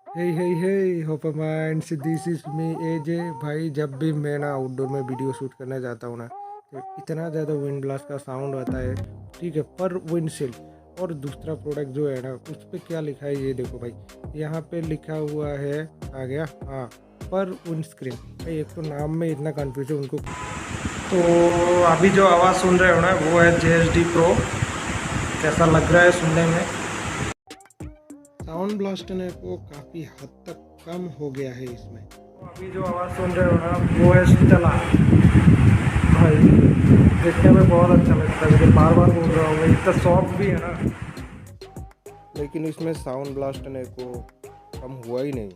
Hey hope minds, this is me AJ. भाई जब भी मैं ना आउटडोर में वीडियो शूट करने जाता हूँ ना, तो इतना ज़्यादा विंड ब्लास्ट का साउंड आता है। ठीक है, पर विंडशील्ड। और दूसरा प्रोडक्ट जो है ना, उस पर क्या लिखा है ये देखो भाई। यहाँ पे लिखा हुआ है, आ गया, हाँ, पर विंड स्क्रीन। भाई एक तो नाम में इतना कन्फ्यूजन उनको। तो अभी जो आवाज़ सुन रहे हो ना, वो है JSD Pro। कैसा लग रहा है सुनने में? साउंड ब्लास्टने को काफ़ी हद तक कम हो गया है इसमें। तो अभी जो आवाज़ सुन रहे हो ना, वो है स्टेला। भाई देखने में बहुत अच्छा लगता है, मुझे बार बार बोल रहा हूँ, इतना सॉफ्ट भी है ना। लेकिन इसमें साउंड ब्लास्टने को कम हुआ ही नहीं।